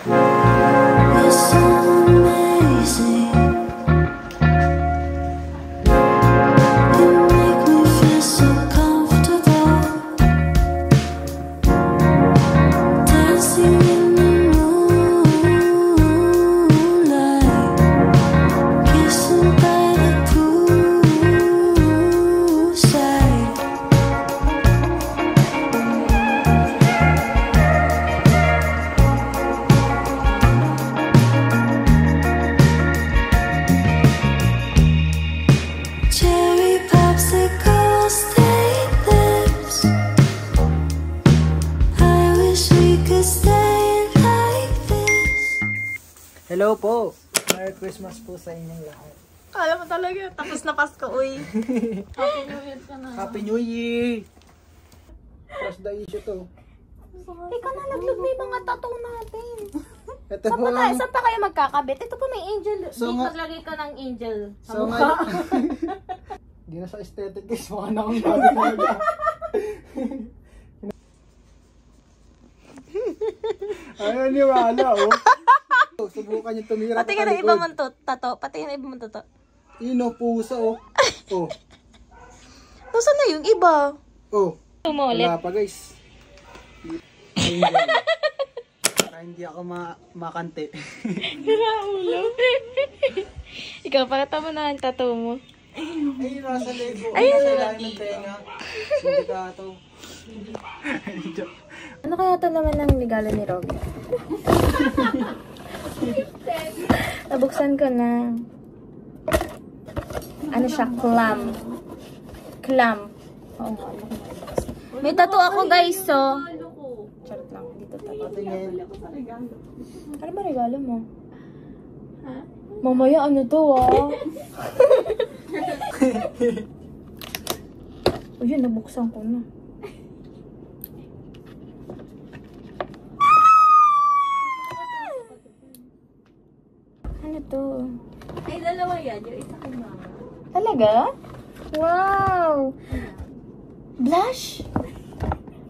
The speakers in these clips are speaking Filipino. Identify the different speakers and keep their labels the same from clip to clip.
Speaker 1: You're so amazing. You make me feel so comfortable. Dancing in the moonlight, kissing by the poolside. Cherry popsicle stained lips. I wish we could stay like this.
Speaker 2: Hello po. Merry Christmas po sa inyong lahat.
Speaker 3: Alam mo talaga, tapos na Pasko, uy. Happy New Year ka na.
Speaker 2: Happy New Year! Cross the issue to.
Speaker 3: Ikaw na nag-look na yung mga tattoo natin.
Speaker 2: Ito po lang.
Speaker 3: Saan pa kayo magkakabit? Ito pa may angel.
Speaker 2: So
Speaker 3: Di
Speaker 2: nga-
Speaker 3: maglagay ka ng angel sa
Speaker 2: So
Speaker 3: mukha.
Speaker 2: Hindi na sa aesthetic guys. Mukha na akong bago talaga. Ayaw niwala oh. Subukan niyo tumira
Speaker 3: Patingin na iba mong tato. Patingin na iba mong tato.
Speaker 2: Ino, pusa oh. Oh.
Speaker 3: Nasaan na yung iba?
Speaker 2: Oh.
Speaker 3: Umulit.
Speaker 2: Wala pa guys. Ayun, para hindi ako makante.
Speaker 3: Ulo. Ikaw, pakita mo na ang tato mo.
Speaker 2: Ayun, nasa lego. Ayun, nasa ilalim ng tenga. Hindi ka ito.
Speaker 3: Ano kaya ito naman ang regalo ni Robby? Nabuksan ko na. Ano siya? Clam. Clam. Oo nga. May tattoo ako guys, so. Charot lang. Dito tattoo.
Speaker 2: Patingin.
Speaker 3: Ano ba regalo mo? Mamaya ano to O yun, nabuksan ko na. Ano to?
Speaker 4: Ay, dalawa yan. Yung isa kay mama.
Speaker 3: Talaga? Wow! Blush?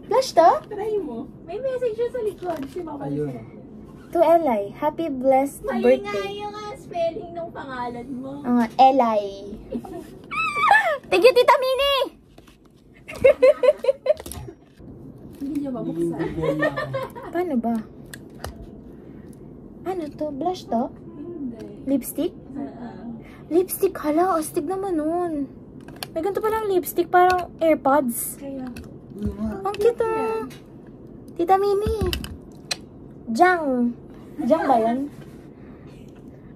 Speaker 3: Blush to?
Speaker 4: Try mo. May message yun sa likod. Si mama.
Speaker 2: Ayun.
Speaker 3: To Eli. Happy blessed
Speaker 4: Mali nga
Speaker 3: birthday.
Speaker 4: yung spelling ng pangalan mo.
Speaker 3: Eli. Thank you, Tita Mini!
Speaker 4: Hindi niya mabuksan.
Speaker 3: Paano ba? Ano to? Blush to?
Speaker 4: Hindi.
Speaker 3: Lipstick? Lipstick? Hala, astig naman nun. May ganito palang lipstick, parang AirPods.
Speaker 4: Kaya.
Speaker 3: Ang cute ah. Tita Mini. Jang. Jang ba yan?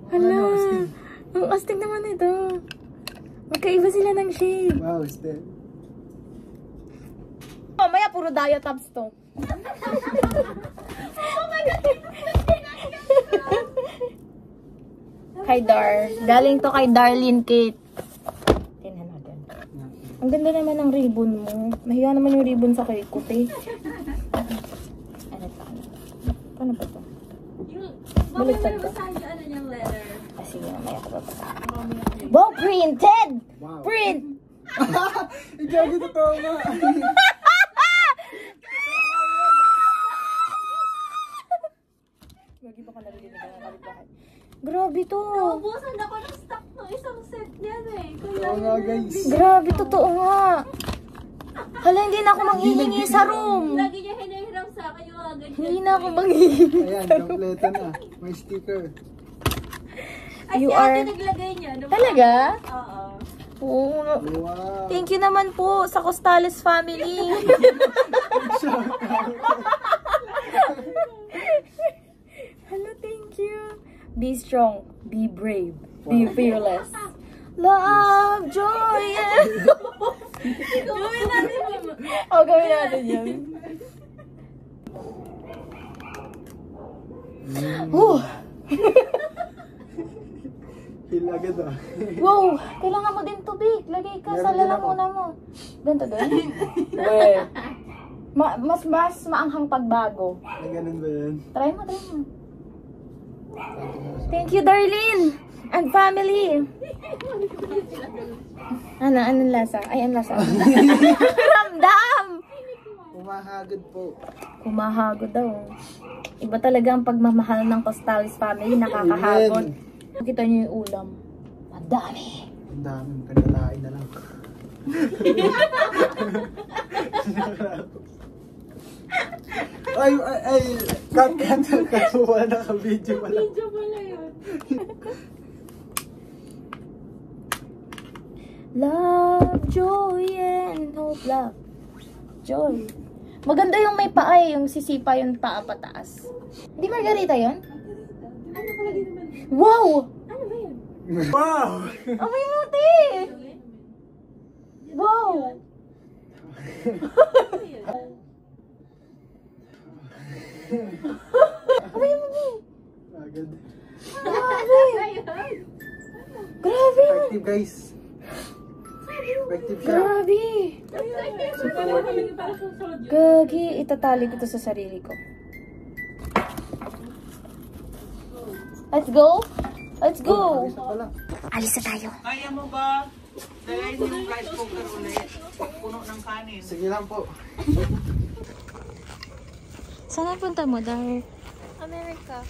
Speaker 3: Hala. Ang astig naman ito. Magkaiba sila ng shade.
Speaker 2: Wow, is that?
Speaker 3: Oh, maya puro diatabs to. Kay Dar. Galing to kay Darlene Kate. Tingnan natin. Ang ganda naman ng ribbon mo. Mahiya naman yung ribbon sa kay Kupe. Ano to? Paano ba to?
Speaker 4: Yung,
Speaker 3: Baliktad
Speaker 4: mamaya
Speaker 3: ka.
Speaker 4: mo saan yung ano niyang letter.
Speaker 3: Kasi mamaya ko pa. Wow, printed!
Speaker 2: Wow.
Speaker 3: Print!
Speaker 2: Ikaw dito to nga.
Speaker 3: Gagi ba ka narinig ng kapitbahay? Grabe to.
Speaker 4: Naubusan ako ng stock ng isang set niyan eh. Kaya
Speaker 2: Oo nga guys.
Speaker 3: Grabe, totoo nga. Hala, hindi na ako manghihingi sa room.
Speaker 4: lagi niya hinihiram sa akin yung mga ganyan.
Speaker 3: Hindi na ako manghihingi.
Speaker 2: Ayan, kompleto na. May sticker.
Speaker 4: Ay,
Speaker 3: You
Speaker 4: si ate
Speaker 3: are-
Speaker 4: naglagay niya. Nung-
Speaker 3: Talaga?
Speaker 4: Oo.
Speaker 3: Oo.
Speaker 2: Wow.
Speaker 3: Thank you naman po sa Costales family. Hello, thank you. Be strong, be brave, be fearless. Love, joy, and...
Speaker 4: Gawin natin mo.
Speaker 3: Oh, gawin natin yun. Whew.
Speaker 2: Feel agad ah.
Speaker 3: Wow, kailangan mo din tubig. Lagay ka sa
Speaker 2: Meron din ako.
Speaker 3: lalamuna mo. Ganito doon? Weh. Mas maanghang pagbago.
Speaker 2: Ay, ganun ba yan?
Speaker 3: Try mo, try mo. Thank you, Darlene! And family! Anong lasa? Ay, ang lasa. Ramdam!
Speaker 2: Humahagod po.
Speaker 3: Humahagod daw. Iba talaga ang pagmamahal ng Costales family, nakakahagod. Nakita niyo yung ulam. Madami.
Speaker 2: Ang dami, kagalain na lang. cut. Wala naka-video pala.
Speaker 4: Video pala yun.
Speaker 3: Love, joy, and hope, love. Joy. Maganda yung may paa eh, yung sisipa yung paa pataas. Hindi margarita yun?
Speaker 4: Ano pala din naman?
Speaker 3: Wow!
Speaker 4: Ano ba yun?
Speaker 2: Wow!
Speaker 3: Amoy muti! Wow! Amoy muti!
Speaker 2: Agad.
Speaker 3: Grabe! Grabe!
Speaker 2: Effective guys. Effective siya.
Speaker 3: Grabe!
Speaker 4: Para sa soldier.
Speaker 3: Gagi, itatali ko to sa sarili ko. Let's go! Let's go!
Speaker 2: Isa pala.
Speaker 3: Alis na tayo.
Speaker 5: Kaya mo ba? Dalayin yung rice cooker ulit. Puno ng kanin.
Speaker 2: Sige lang po.
Speaker 3: Saan ang punta mo, Dar?
Speaker 4: America.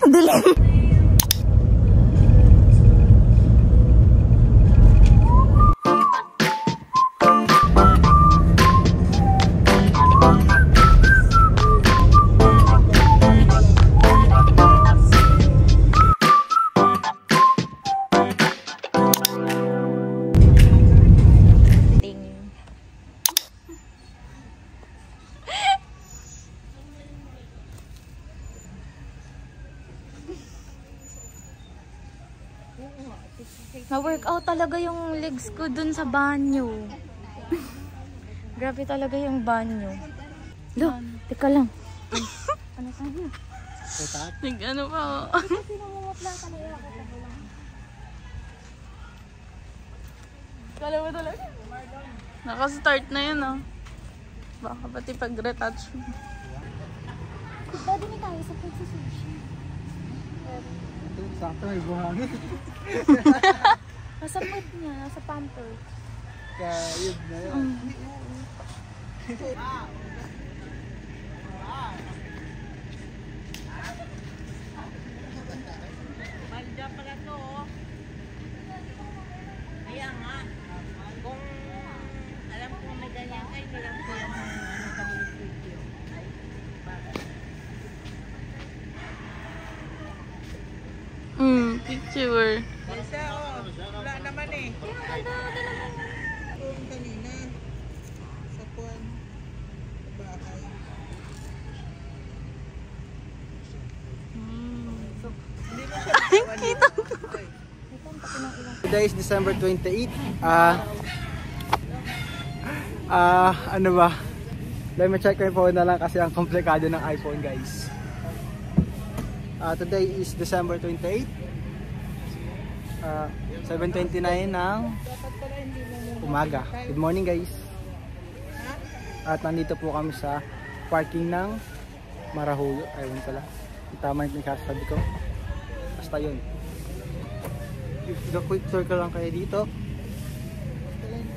Speaker 3: Dilim! Na-workout talaga yung legs ko dun sa banyo. Grabe talaga yung banyo. Lo, teka lang. Ano sabi? Nag-ano pa ako. Kala mo talaga? Naka-start na yun, oh. Baka pati pag-retouch mo.
Speaker 4: Pwede na tayo sa pagsusushi.
Speaker 2: Sakto may buhangin.
Speaker 3: Nasa foot niya, nasa pamper.
Speaker 2: Kayod na yan.
Speaker 5: Malda pala to. Kaya nga. Kung alam ko may ganyan kayo, nilang ko yung nakabalik video.
Speaker 3: Picture.
Speaker 5: Isa oh. Wala naman eh. Kung kanina. Sa kuwan. Sa bahay.
Speaker 2: Today is December 28. Ano ba? Let me check my phone na lang kasi ang komplikado ng iPhone, guys. Today is December 28. 7:29 ng umaga. Good morning, guys. At nandito po kami sa parking ng Marahuyo. Ayun pala. Tama yung kasabi ko. Basta yun. Quick tour ko lang kayo dito.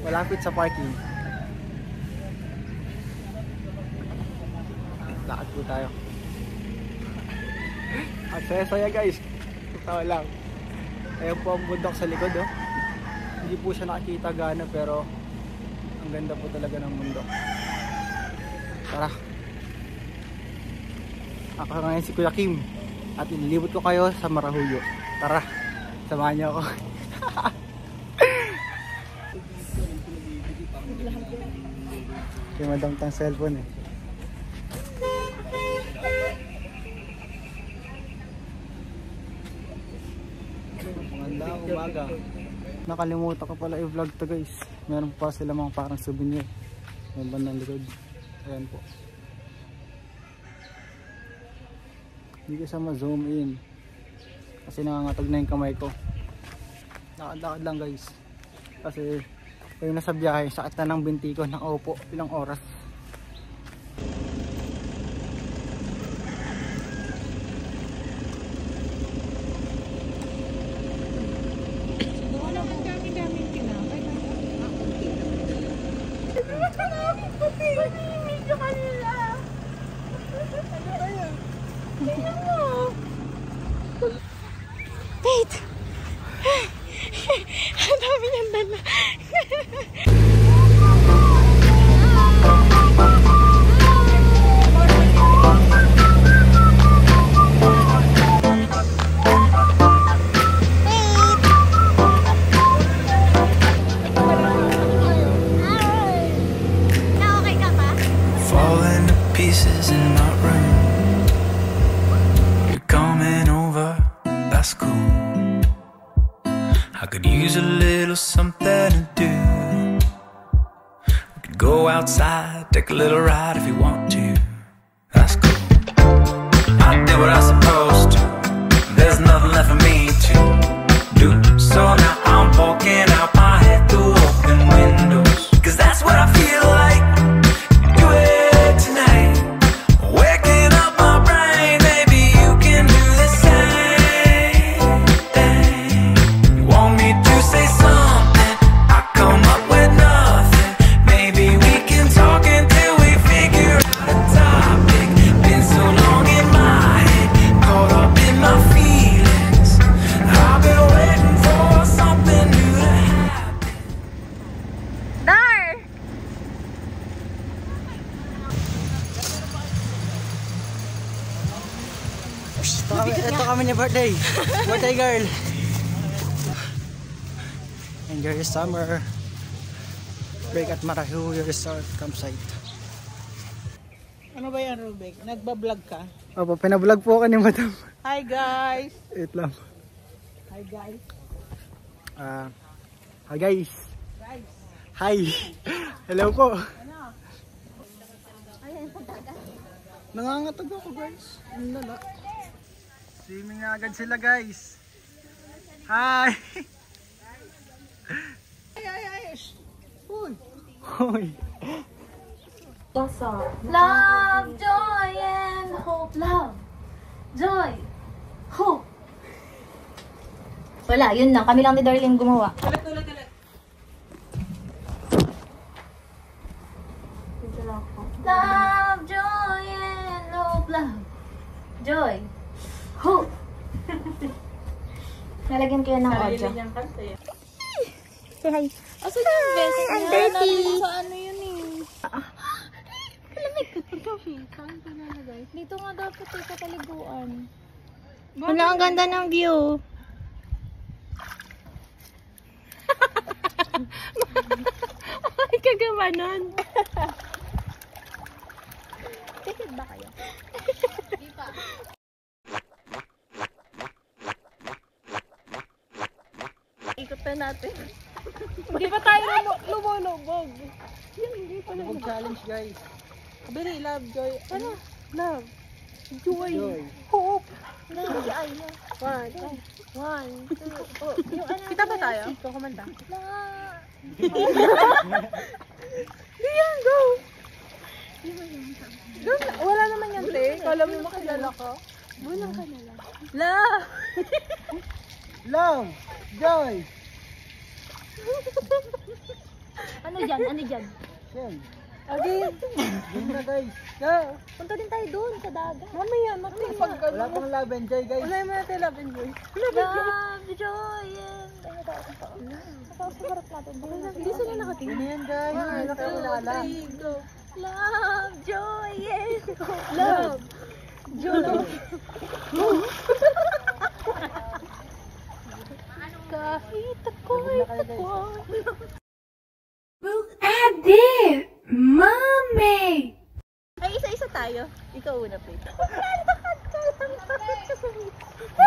Speaker 2: Malapit sa parking. Lakad po tayo. At saya-saya, guys. Tawa lang. Ayun po ang bundok sa likod, oh. Hindi po siya nakikita gana pero ang ganda po talaga ng bundok. Tara. Ako ngayon si Kuya Kim at ililibot ko kayo sa Marahuyo. Tara, samahan niyo ako. Kaya madamtang cellphone eh. Magandang umaga. Nakalimutan ko pala i-vlog to, guys. Meron pa sila mga parang souvenir. Yung bandang likod. Ayan po. Hindi ko siya ma-zoom in kasi nangangatog na yung kamay ko. Lakad-lakad lang, guys, kasi kung nasa biyahe sakit na ng binti ko. Nakaupo ilang oras.
Speaker 3: Wait! Ang dami niyang dala.
Speaker 1: Falling to pieces in my room. You're coming over, that's cool. I could use a little something to do. We could go outside, take a little ride if you want to. That's cool. I did what I was supposed to. There's nothing left for me to do. So now I'm walking out my head through open windows. 'Cause that's what I feel like. Do it tonight. Waking up my brain, maybe you can do the same thing. You want me to say something, I come up with nothing. Maybe we can talk until we figure out a topic. Been so long in my head, caught up in my feelings. I've been waiting for something new to happen.
Speaker 3: Dar!
Speaker 2: Ito kami ni birthday. Birthday girl. Enjoy your summer. Break at Marahuyo Resort Campsite.
Speaker 5: Ano ba yan, Rubik? Nagbablog ka?
Speaker 2: Opo, pinablog po ako ni Madam.
Speaker 5: Hi guys!
Speaker 2: Wait lang.
Speaker 5: Hi guys!
Speaker 2: Hi guys.
Speaker 5: Guys!
Speaker 2: Hi. Hello po. Nangangatag ako guys. Ang lala. Swimming na agad sila guys. Hi.
Speaker 5: Uy!
Speaker 2: Hoy.
Speaker 3: Love, joy, and hope. Love, joy, hope. Wala, yun lang. Kami lang ni Darlene gumawa.
Speaker 5: Ulit.
Speaker 3: Love, joy, and hope. Love, joy, hope. Nalagyan kayo ng audio.
Speaker 5: Sarili niyang kanta eh.
Speaker 3: Say hi.
Speaker 5: Asa yung best?
Speaker 3: I'm dirty.
Speaker 5: Sa ano yun eh?
Speaker 3: Dito nga dapat eh, kataliguan. Wala, ang ganda ng view. Ay, kagamanon. Tikid ba kayo? Di pa. Ikot na natin. Hindi pa tayo lumulubog. Hindi pa
Speaker 2: Lubog challenge guys.
Speaker 5: Bili, love, joy. Ano? Love.
Speaker 2: Joy.
Speaker 5: Hope.
Speaker 3: Ay, no. One, two, oh. Yung ano,
Speaker 5: Kita ba tayo? Ikaw kumanda.
Speaker 3: Diyan, go!
Speaker 5: Wala naman yan, te. Kala mo makilala ko.
Speaker 3: Bulang ka na lang.
Speaker 5: Love.
Speaker 2: Love. Joy.
Speaker 3: Ano dyan? Ano dyan?
Speaker 2: Yan.
Speaker 5: Again.
Speaker 2: Yun na guys.
Speaker 5: Go.
Speaker 3: Punta din tayo doon sa dagat.
Speaker 5: Mamaya, pag
Speaker 2: Wala pang love and joy guys.
Speaker 5: wala yung mga tayo love and joy.
Speaker 3: Love, joy, and... Ano tayo? Tapos sa harap natin.
Speaker 5: Hindi sila nakatingin.
Speaker 2: Yun na yan guys. Hindi na kayo wala.
Speaker 5: Go.
Speaker 3: Love, joy, and...
Speaker 5: Love. Joy.
Speaker 3: Kahit ako'y takwan.
Speaker 1: Look at this, mommy.
Speaker 3: Ay, isa-isa tayo. Ikaw una, please.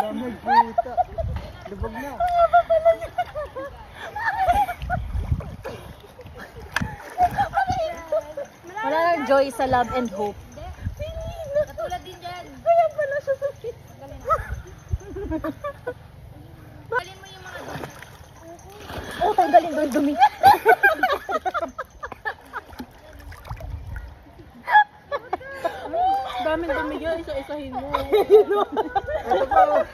Speaker 2: Lamig puta. Lubog na.
Speaker 3: Wala nang joy sa love and hope.
Speaker 5: Katulad din dyan.
Speaker 3: Kaya pala siya sakit.
Speaker 5: Balin mo yung mga dun.
Speaker 3: Oh, tanggalin doon dumi.
Speaker 5: Daming dumi yun. Isa-isahin mo.
Speaker 2: Ito po.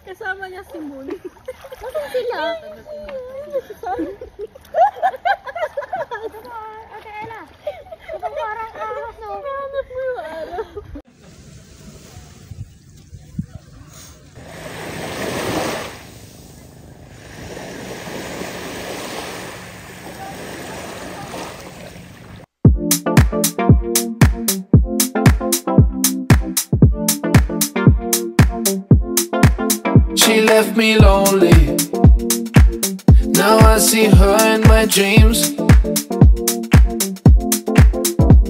Speaker 5: Kasama niya si Moon.
Speaker 3: Nasaan sila?
Speaker 5: Ate Ella.
Speaker 1: me lonely. Now I see her in my dreams.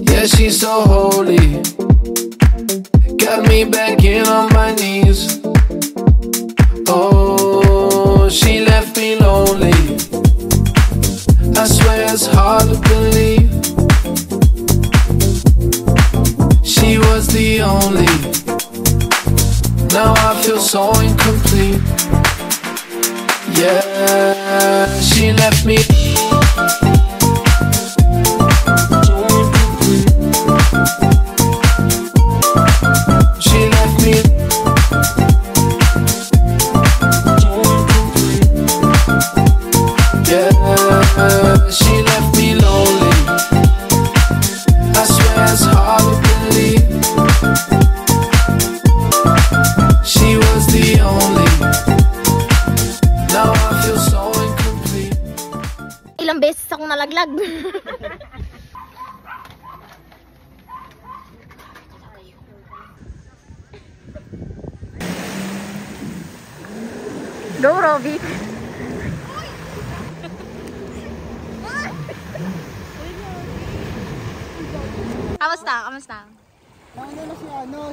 Speaker 1: Yeah, she's so holy. Got me back in on my knees. Oh, she left me lonely. I swear it's hard to believe. She was the only. Now I feel so incomplete. Yeah, she left me. She left me. Yeah, she left me lonely. I swear it's hard to believe. She was the only. Now I feel so incomplete.
Speaker 3: Ilang beses akong nalaglag. Go, Robby. Kamusta? Kamusta?
Speaker 2: Nauna na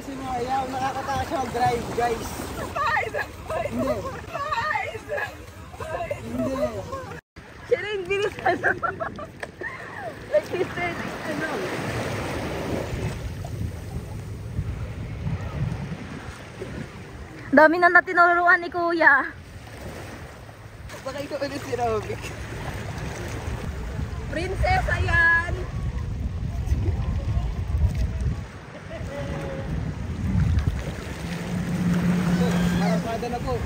Speaker 2: si Maya, nakakataas siya mag-drive, guys. Hindi. Hindi.
Speaker 5: Siya rin, bilisan mo. Like he said, ano.
Speaker 3: Dami na natinuruan ni Kuya.
Speaker 2: Baka ikaw ulit si Robic.
Speaker 5: Prinsesa yan!
Speaker 2: Marasada na po.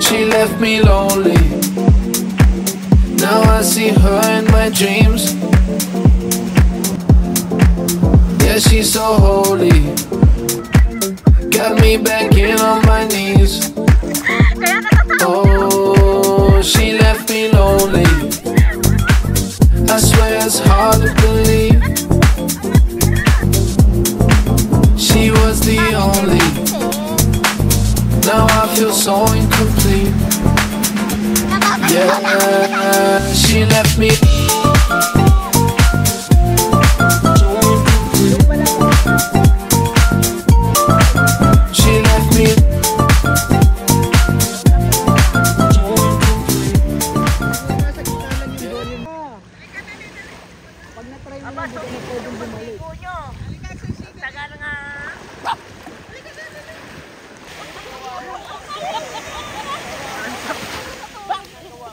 Speaker 1: She left me lonely. Now I see her in my dreams. Yeah, she's so holy. Got me back in on my knees. Oh, she left me lonely. I swear it's hard to believe. She was the only. Now I feel so incomplete. Yeah, she left me. She left me.
Speaker 2: Pag na-try mo lang, hindi ka na pwedeng bumalik.
Speaker 5: Tagal nga.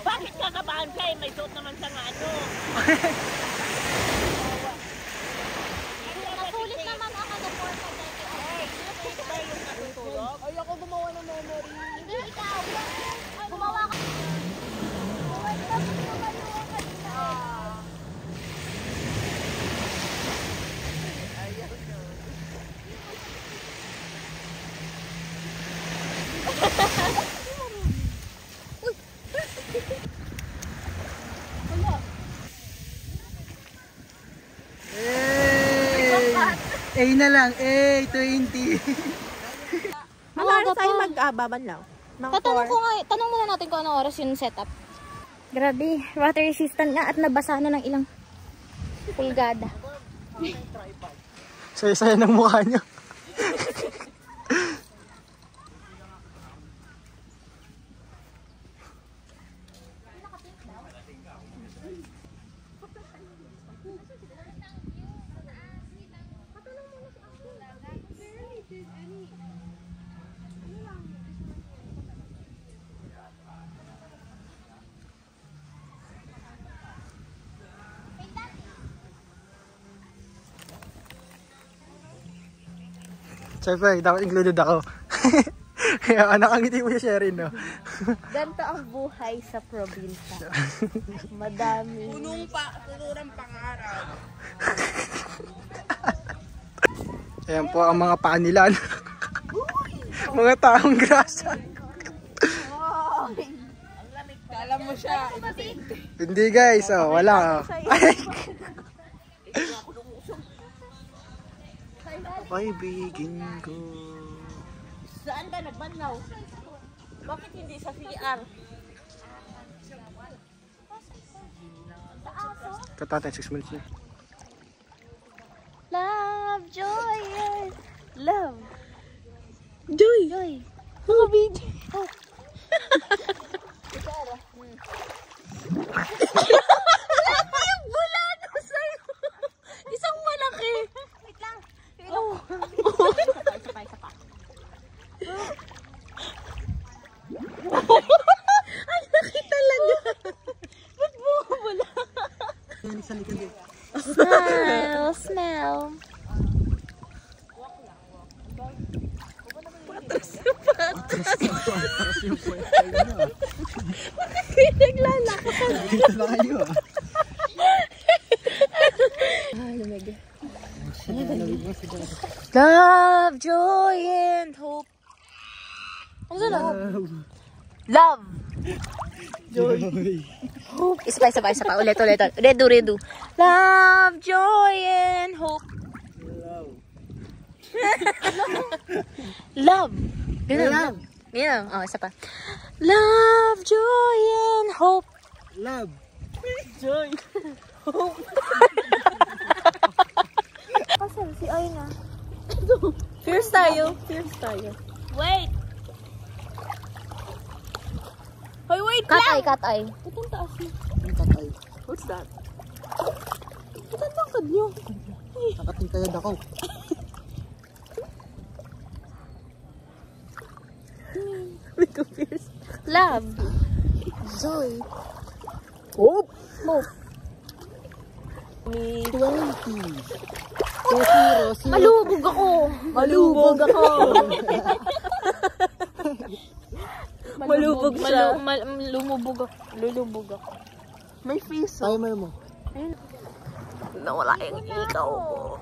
Speaker 5: Bakit kakabahan ka eh? May suot naman sa nga ano.
Speaker 3: Nasulit naman ako ng 4
Speaker 5: Ay, ako gumawa ng memory.
Speaker 3: Hindi ikaw. Gumawa ka.
Speaker 2: A na lang, A20.
Speaker 5: Malalas tayo mag-ababan lang.
Speaker 3: Tanong muna natin kung anong oras yung setup. Grabe, water resistant nga at nabasa na ng ilang pulgada.
Speaker 2: Saya-saya ng mukha nyo. Siyempre, dapat included ako. Kaya nakangiti mo si Sherin, no?
Speaker 5: Ganito ang buhay sa probinsya. Madami.
Speaker 6: Puno ng pangarap.
Speaker 2: Ayan po ang mga panilan. Mga taong grasa.
Speaker 6: Kala mo siya.
Speaker 2: Hindi guys, oh, wala. Oh. Paibigin ko.
Speaker 5: Saan ka nagbanlaw? Bakit hindi sa CR?
Speaker 2: Katatay, 6 minutes na.
Speaker 3: Love, joy, yes.
Speaker 5: Love.
Speaker 3: Joy. Joy. Hope. Hope. Yung bulano sa'yo. Isang malaki. Wait lang. Oh. Isa pa. Ay, laki talaga. Ba't bumabula? Smell.
Speaker 2: Paras yung puwesta yun, ah.
Speaker 3: Bakit kayo naglalakad?
Speaker 2: Dito na kayo, ah.
Speaker 3: Love, joy, and hope. Ano sa love? Love.
Speaker 2: Joy.
Speaker 3: Hope. Isa pa. Ulit. Redo. Love, joy, and hope. Love. Love. Ganun. Oh, isa pa. Love, joy, and hope.
Speaker 2: Love.
Speaker 3: Joy. Hope. Kasal, si Aina. Fierce tayo. Wait. Hoy, wait lang! Katay. Itong taas mo.
Speaker 2: Katay.
Speaker 3: What's that? Itong tangkad nyo.
Speaker 2: Nakatingkayad ako.
Speaker 3: Little fierce. Love. Joy.
Speaker 2: Hope.
Speaker 3: Hope.
Speaker 2: 20.
Speaker 3: Malubog ako. Malubog siya. Lulubog ako.
Speaker 5: May face.
Speaker 2: Timer mo.
Speaker 3: Nawala yung ikaw ko.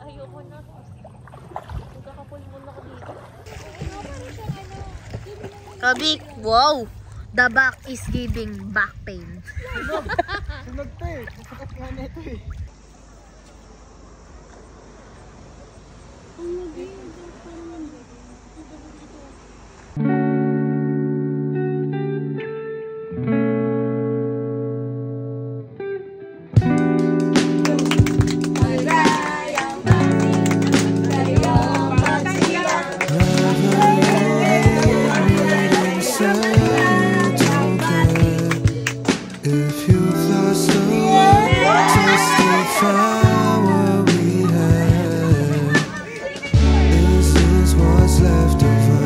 Speaker 5: Ayoko na. Magkakapul muna ko dito.
Speaker 3: Kabik, wow! The back is giving back pain.
Speaker 2: Sunog to eh. Sukat nga na ito eh.
Speaker 7: If you've lost the way, testify what we had. Is this what's left of us?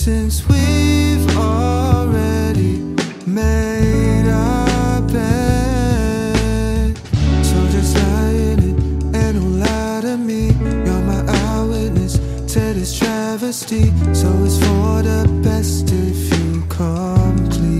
Speaker 7: Since we've already made our bed, so just lie in it and don't lie to me. You're my eyewitness to this travesty, so it's for the best if you come clean.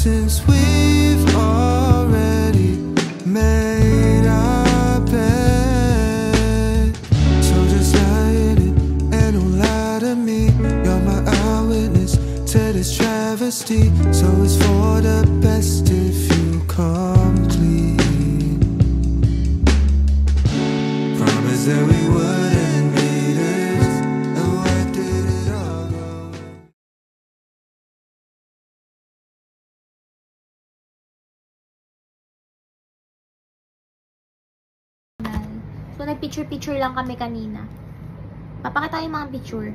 Speaker 7: Since we've already made our bed, so just lie in it and don't lie to me. You're my eyewitness to this travesty, so it's for the best if you come clean. Promise that we wouldn't be this, and where did it all go?
Speaker 3: So, nag-picture-picture lang kami kanina. Papakita yung mga picture.